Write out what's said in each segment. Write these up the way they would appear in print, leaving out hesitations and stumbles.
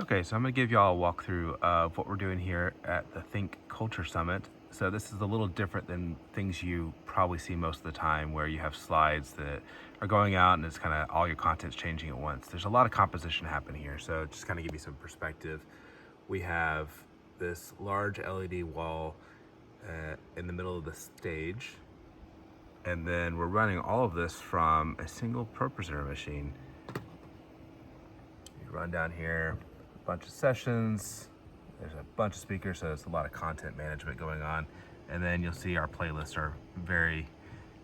Okay, so I'm going to give y'all a walkthrough of what we're doing here at the Thinq Culture Summit. So this is a little different than things you probably see most of the time, where you have slides that are going out and it's kind of all your content's changing at once. There's a lot of composition happening here, so just kind of give you some perspective. We have this large LED wall in the middle of the stage, and then we're running all of this from a single ProPresenter machine. You run down here, a bunch of sessions, there's a bunch of speakers, so there's a lot of content management going on. And then you'll see our playlists are very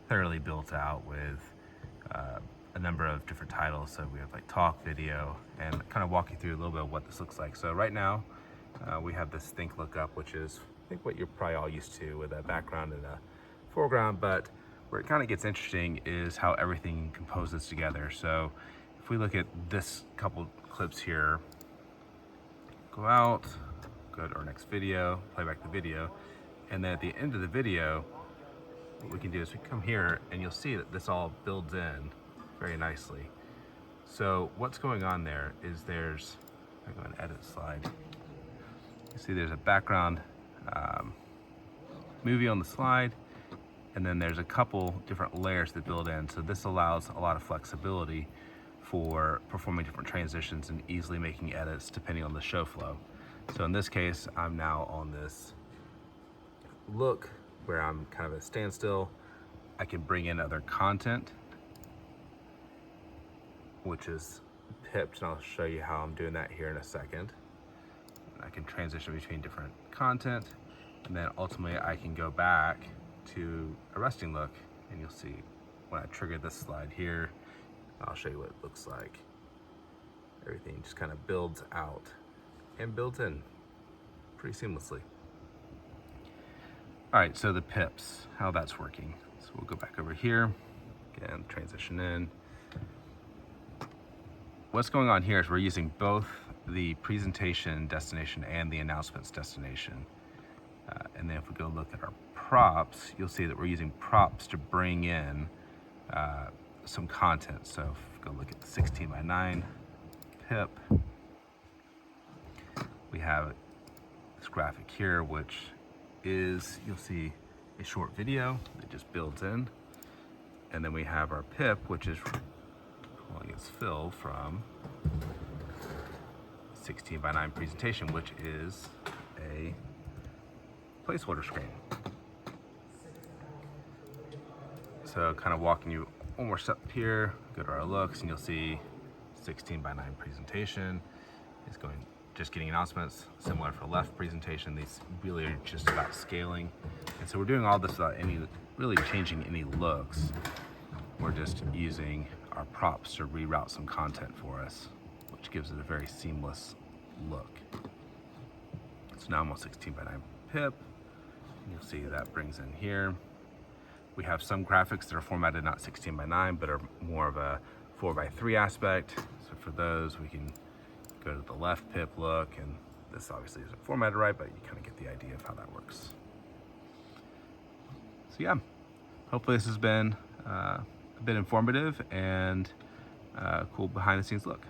thoroughly built out with a number of different titles. So we have like talk, video, and kind of walk you through a little bit of what this looks like. So right now we have this Thinq lookup, which is I think what you're probably all used to, with a background and a foreground. But where it kind of gets interesting is how everything composes together. So if we look at this couple clips here, go out, go to our next video, play back the video, and then at the end of the video, what we can do is we come here and you'll see that this all builds in very nicely. So what's going on there is there's, I go and edit slide. You see there's a background movie on the slide, and then there's a couple different layers that build in. So this allows a lot of flexibility for performing different transitions and easily making edits depending on the show flow. So in this case, I'm now on this look where I'm kind of at a standstill. I can bring in other content, which is pipped, and I'll show you how I'm doing that here in a second. I can transition between different content, and then ultimately I can go back to a resting look, and you'll see when I trigger this slide here, I'll show you what it looks like. Everything just kind of builds out and builds in pretty seamlessly. All right, so the pips, how that's working. So we'll go back over here, again, transition in. What's going on here is we're using both the presentation destination and the announcements destination. And then if we go look at our props, you'll see that we're using props to bring in some content. So if we go look at the 16:9 pip, we have this graphic here, which is, you'll see a short video that just builds in. And then we have our pip, which is calling its fill from 16:9 presentation, which is a placeholder screen. So kind of walking you one more step here, go to our looks, and you'll see 16:9 presentation is going, just getting announcements. Similar for left presentation, these really are just about scaling. And so we're doing all this without really changing any looks. We're just using our props to reroute some content for us, which gives it a very seamless look. So now I'm on 16:9 pip, and you'll see that brings in here. We have some graphics that are formatted not 16:9, but are more of a 4:3 aspect. So for those, we can go to the left pip look, and this obviously isn't formatted right, but you kind of get the idea of how that works. So yeah, hopefully this has been a bit informative and a cool behind the scenes look.